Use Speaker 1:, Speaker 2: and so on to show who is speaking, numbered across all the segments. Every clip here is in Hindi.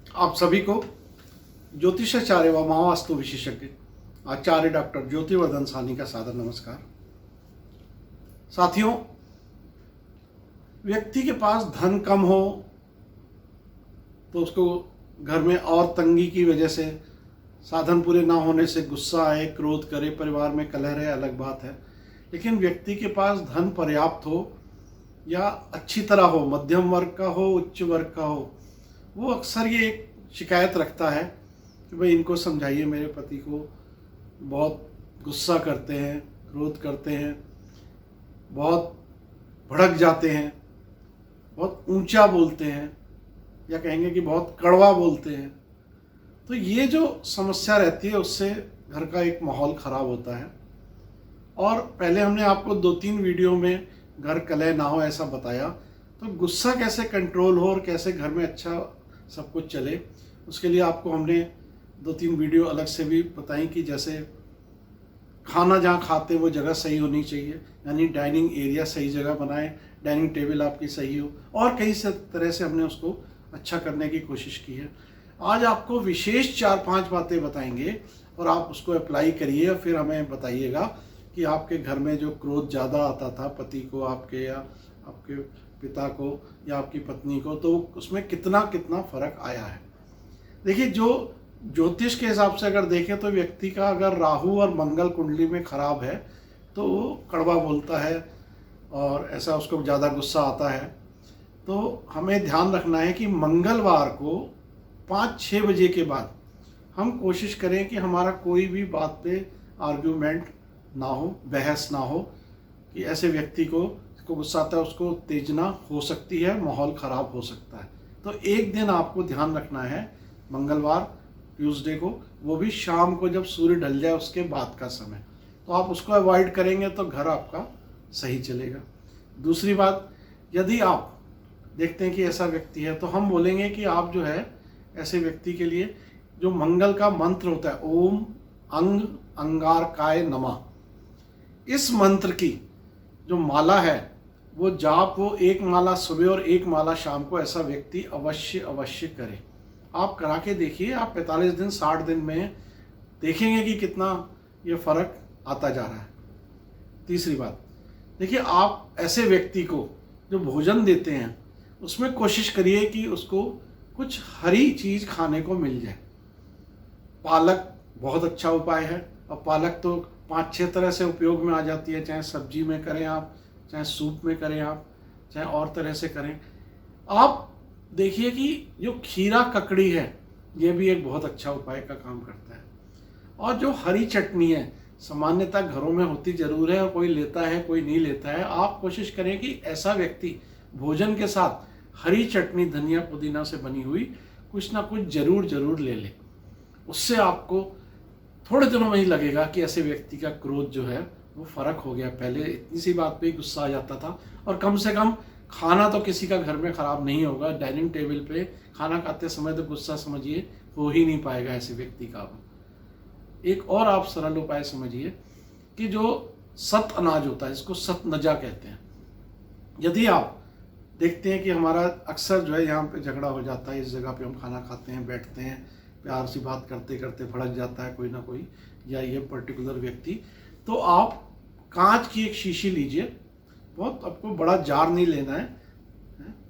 Speaker 1: आप सभी को ज्योतिषाचार्य व महावास्तु विशेषज्ञ आचार्य डॉक्टर ज्योतिवर्धन साहनी का सादर नमस्कार। साथियों, व्यक्ति के पास धन कम हो तो उसको घर में और तंगी की वजह से, साधन पूरे ना होने से गुस्सा आए, क्रोध करे, परिवार में कलह रहे, अलग बात है। लेकिन व्यक्ति के पास धन पर्याप्त हो या अच्छी तरह हो, मध्यम वर्ग का हो, उच्च वर्ग का हो, वो अक्सर ये एक शिकायत रखता है कि भाई इनको समझाइए, मेरे पति को बहुत गुस्सा करते हैं, क्रोध करते हैं, बहुत भड़क जाते हैं, बहुत ऊंचा बोलते हैं, या कहेंगे कि बहुत कड़वा बोलते हैं। तो ये जो समस्या रहती है उससे घर का एक माहौल ख़राब होता है। और पहले हमने आपको 2-3 वीडियो में घर कलह ना हो ऐसा बताया, तो गुस्सा कैसे कंट्रोल हो और कैसे घर में अच्छा सब कुछ चले, उसके लिए आपको हमने 2-3 वीडियो अलग से भी बताई कि जैसे खाना जहाँ खाते वो जगह सही होनी चाहिए, यानी डाइनिंग एरिया सही जगह बनाएं, डाइनिंग टेबल आपकी सही हो, और कई तरह से हमने उसको अच्छा करने की कोशिश की है। आज आपको विशेष 4-5 बातें बताएंगे और आप उसको अप्लाई करिए और फिर हमें बताइएगा कि आपके घर में जो क्रोध ज़्यादा आता था पति को आपके, या आपके पिता को, या आपकी पत्नी को, तो उसमें कितना कितना फ़र्क आया है। देखिए, जो ज्योतिष के हिसाब से अगर देखें तो व्यक्ति का अगर राहु और मंगल कुंडली में खराब है तो वो कड़वा बोलता है और ऐसा उसको ज़्यादा गुस्सा आता है। तो हमें ध्यान रखना है कि मंगलवार को 5-6 बजे के बाद हम कोशिश करें कि हमारा कोई भी बात पे आर्ग्यूमेंट ना हो, बहस ना हो, कि ऐसे व्यक्ति को गुस्सा आता है उसको उत्तेजना हो सकती है, माहौल ख़राब हो सकता है। तो एक दिन आपको ध्यान रखना है, मंगलवार ट्यूसडे को, वो भी शाम को जब सूर्य ढल जाए उसके बाद का समय, तो आप उसको अवॉइड करेंगे तो घर आपका सही चलेगा। दूसरी बात, यदि आप देखते हैं कि ऐसा व्यक्ति है तो हम बोलेंगे कि आप जो है ऐसे व्यक्ति के लिए जो मंगल का मंत्र होता है, ओम अंग अंगारकाय नमः, इस मंत्र की जो माला है वो जाप, वो एक माला सुबह और एक माला शाम को ऐसा व्यक्ति अवश्य अवश्य करे। आप करा के देखिए, आप 45 दिन 60 दिन में देखेंगे कि कितना ये फ़र्क आता जा रहा है। तीसरी बात, देखिए, आप ऐसे व्यक्ति को जो भोजन देते हैं उसमें कोशिश करिए कि उसको कुछ हरी चीज़ खाने को मिल जाए। पालक बहुत अच्छा उपाय है, और पालक तो 5-6 तरह से उपयोग में आ जाती है, चाहे सब्जी में करें आप, चाहे सूप में करें आप, चाहे और तरह से करें। आप देखिए कि जो खीरा ककड़ी है ये भी एक बहुत अच्छा उपाय का काम करता है। और जो हरी चटनी है, सामान्यतः घरों में होती ज़रूर है और कोई लेता है कोई नहीं लेता है, आप कोशिश करें कि ऐसा व्यक्ति भोजन के साथ हरी चटनी धनिया पुदीना से बनी हुई कुछ ना कुछ जरूर ले ले। उससे आपको थोड़े दिनों में ही लगेगा कि ऐसे व्यक्ति का क्रोध जो है वो फ़र्क हो गया। पहले इतनी सी बात पे ही गुस्सा आ जाता था, और कम से कम खाना तो किसी का घर में ख़राब नहीं होगा, डाइनिंग टेबल पे खाना खाते समय तो गुस्सा समझिए हो ही नहीं पाएगा ऐसे व्यक्ति का। एक और आप सरल उपाय समझिए कि जो सत अनाज होता है, इसको सतनजा कहते हैं। यदि आप देखते हैं कि हमारा अक्सर जो है यहाँ पे झगड़ा हो जाता है, इस जगह पे हम खाना खाते हैं, बैठते हैं, प्यार से बात करते करते भड़क जाता है कोई ना कोई, या ये पर्टिकुलर व्यक्ति, तो आप कांच की एक शीशी लीजिए, बहुत आपको बड़ा जार नहीं लेना है,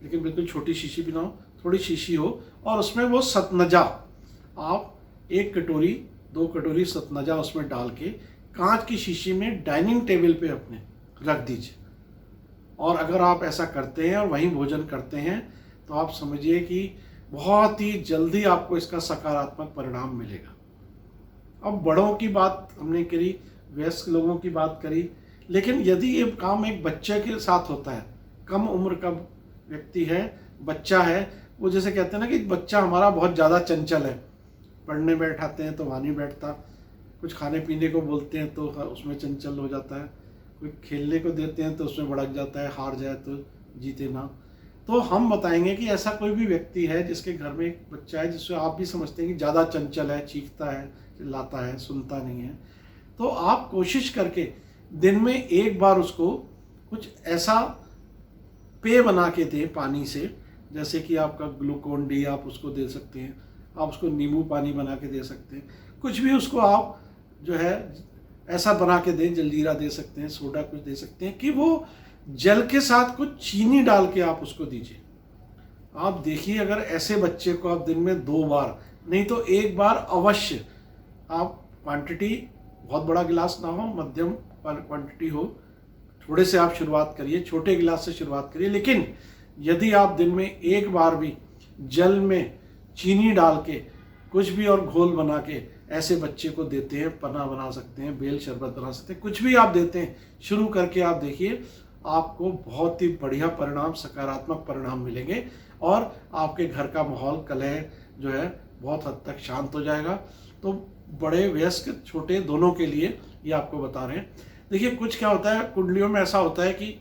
Speaker 1: लेकिन बिल्कुल छोटी शीशी भी ना हो, थोड़ी शीशी हो, और उसमें वो सतनजा आप 1 कटोरी 2 कटोरी सतनजा उसमें डाल के कांच की शीशी में डाइनिंग टेबल पे अपने रख दीजिए। और अगर आप ऐसा करते हैं और वहीं भोजन करते हैं तो आप समझिए कि बहुत ही जल्दी आपको इसका सकारात्मक परिणाम मिलेगा। अब बड़ों की बात हमने करी, वयस्क लोगों की बात करी, लेकिन यदि ये काम एक बच्चे के साथ होता है, कम उम्र का व्यक्ति है, बच्चा है, वो जैसे कहते हैं ना कि बच्चा हमारा बहुत ज़्यादा चंचल है, पढ़ने बैठाते हैं तो वहाँ नहीं बैठता, कुछ खाने पीने को बोलते हैं तो उसमें चंचल हो जाता है, कोई खेलने को देते हैं तो उसमें भड़क जाता है, हार जाए तो जीते ना। तो हम बताएंगे कि ऐसा कोई भी व्यक्ति है जिसके घर में एक बच्चा है जिससे आप भी समझते हैं कि ज़्यादा चंचल है, चीखता है, चिल्लाता है, सुनता नहीं है, तो आप कोशिश करके दिन में एक बार उसको कुछ ऐसा पेय बना के दें पानी से जैसे कि आपका ग्लूकोन डी आप उसको दे सकते हैं, आप उसको नींबू पानी बना के दे सकते हैं, कुछ भी उसको आप जो है ऐसा बना के दें, जलजीरा दे सकते हैं, सोडा कुछ दे सकते हैं कि वो जल के साथ कुछ चीनी डाल के आप उसको दीजिए। आप देखिए अगर ऐसे बच्चे को आप दिन में 2 बार नहीं तो 1 बार अवश्य, आप क्वांटिटी बहुत बड़ा गिलास ना हो, मध्यम क्वांटिटी हो, थोड़े से आप शुरुआत करिए, छोटे गिलास से शुरुआत करिए, लेकिन यदि आप दिन में 1 बार भी जल में चीनी डाल के कुछ भी और घोल बना के ऐसे बच्चे को देते हैं, पन्ना बना सकते हैं, बेल शरबत बना सकते हैं, कुछ भी आप देते हैं, शुरू करके आप देखिए आपको बहुत ही बढ़िया परिणाम, सकारात्मक परिणाम मिलेंगे और आपके घर का माहौल, कलह जो है बहुत हद तक शांत हो जाएगा। तो बड़े वयस्क छोटे दोनों के लिए ये आपको बता रहे हैं। देखिए कुछ क्या होता है, कुंडलियों में ऐसा होता है कि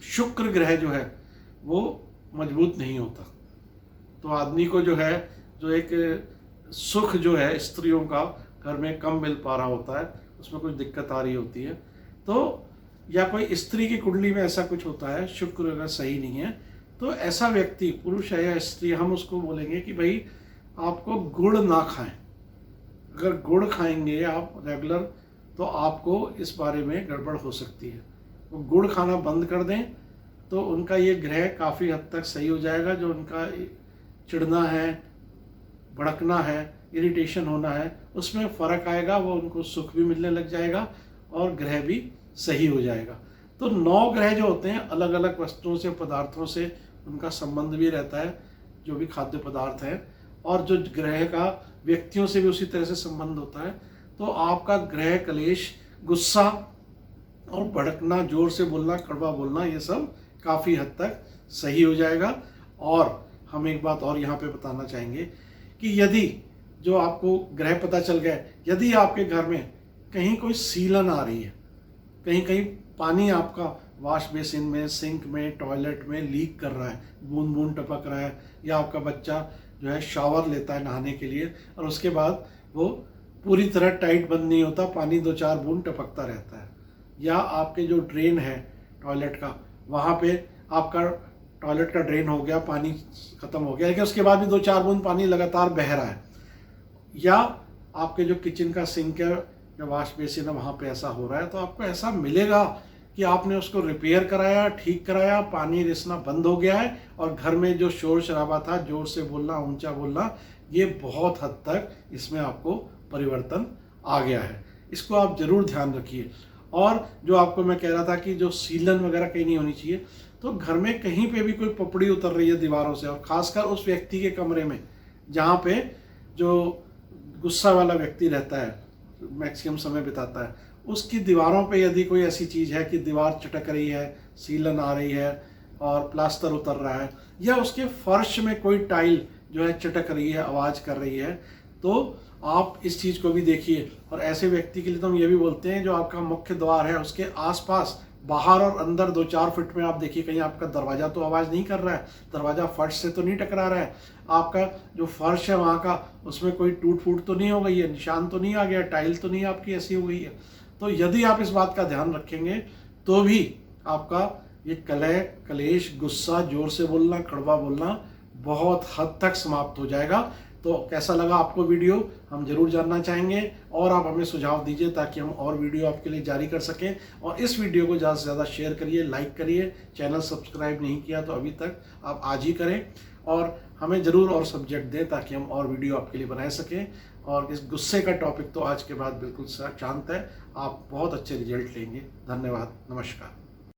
Speaker 1: शुक्र ग्रह जो है वो मजबूत नहीं होता, तो आदमी को जो है जो एक सुख जो है स्त्रियों का घर में कम मिल पा रहा होता है, उसमें कुछ दिक्कत आ रही होती है। तो या कोई स्त्री की कुंडली में ऐसा कुछ होता है, शुक्र अगर सही नहीं है, तो ऐसा व्यक्ति, पुरुष है या स्त्री, हम उसको बोलेंगे कि भाई आपको गुड़ ना खाएं। अगर गुड़ खाएंगे आप रेगुलर तो आपको इस बारे में गड़बड़ हो सकती है। वो गुड़ खाना बंद कर दें तो उनका ये ग्रह काफ़ी हद तक सही हो जाएगा। जो उनका चिढ़ना है, भड़कना है, इरिटेशन होना है, उसमें फ़र्क आएगा, वो उनको सुख भी मिलने लग जाएगा और ग्रह भी सही हो जाएगा। तो 9 ग्रह जो होते हैं अलग अलग वस्तुओं से, पदार्थों से उनका संबंध भी रहता है, जो भी खाद्य पदार्थ है, और जो ग्रह का व्यक्तियों से भी उसी तरह से संबंध होता है। तो आपका ग्रह कलेश, गुस्सा और भड़कना, जोर से बोलना, कड़वा बोलना, ये सब काफ़ी हद तक सही हो जाएगा। और हम एक बात और यहाँ पे बताना चाहेंगे कि यदि जो आपको ग्रह पता चल गया, यदि आपके घर में कहीं कोई सीलन आ रही है, कहीं कहीं पानी आपका वॉश बेसिन में, सिंक में, टॉयलेट में लीक कर रहा है, बूंद बूंद टपक रहा है, या आपका बच्चा जो है शावर लेता है नहाने के लिए और उसके बाद वो पूरी तरह टाइट बंद नहीं होता, पानी 2-4 बूंद टपकता रहता है, या आपके जो ड्रेन है टॉयलेट का, वहाँ पे आपका टॉयलेट का ड्रेन हो गया, पानी ख़त्म हो गया, लेकिन उसके बाद भी 2-4 बूंद पानी लगातार बह रहा है, या आपके जो किचन का सिंक है या वॉश बेसिन है वहाँ पे ऐसा हो रहा है, तो आपको ऐसा मिलेगा कि आपने उसको रिपेयर कराया, ठीक कराया, पानी रिसना बंद हो गया है और घर में जो शोर शराबा था, जोर से बोलना, ऊंचा बोलना, ये बहुत हद तक इसमें आपको परिवर्तन आ गया है। इसको आप ज़रूर ध्यान रखिए। और जो आपको मैं कह रहा था कि जो सीलन वगैरह कहीं नहीं होनी चाहिए, तो घर में कहीं पे भी कोई पपड़ी उतर रही है दीवारों से, और ख़ासकर उस व्यक्ति के कमरे में जहाँ पे जो गुस्सा वाला व्यक्ति रहता है, मैक्सिमम समय बिताता है, उसकी दीवारों पे यदि कोई ऐसी चीज़ है कि दीवार चटक रही है, सीलन आ रही है और प्लास्टर उतर रहा है, या उसके फर्श में कोई टाइल जो है चटक रही है, आवाज़ कर रही है, तो आप इस चीज़ को भी देखिए। और ऐसे व्यक्ति के लिए तो हम ये भी बोलते हैं, जो आपका मुख्य द्वार है उसके आसपास, बाहर और अंदर 2-4 फीट में आप देखिए कहीं आपका दरवाज़ा तो आवाज़ नहीं कर रहा है, दरवाज़ा फर्श से तो नहीं टकरा रहा है, आपका जो फर्श है वहाँ का उसमें कोई टूट फूट तो नहीं हो गई है, निशान तो नहीं आ गया, टाइल तो नहीं आपकी ऐसी हो गई है। तो यदि आप इस बात का ध्यान रखेंगे तो भी आपका ये कलह, कलेश, गुस्सा, जोर से बोलना, कड़वा बोलना बहुत हद तक समाप्त हो जाएगा। तो कैसा लगा आपको वीडियो, हम जरूर जानना चाहेंगे, और आप हमें सुझाव दीजिए ताकि हम और वीडियो आपके लिए जारी कर सकें। और इस वीडियो को ज़्यादा से ज़्यादा शेयर करिए, लाइक करिए, चैनल सब्सक्राइब नहीं किया तो अभी तक आप आज ही करें, और हमें ज़रूर और सब्जेक्ट दें ताकि हम और वीडियो आपके लिए बना सकें। और इस गुस्से का टॉपिक तो आज के बाद बिल्कुल शांत है, आप बहुत अच्छे रिजल्ट लेंगे। धन्यवाद, नमस्कार।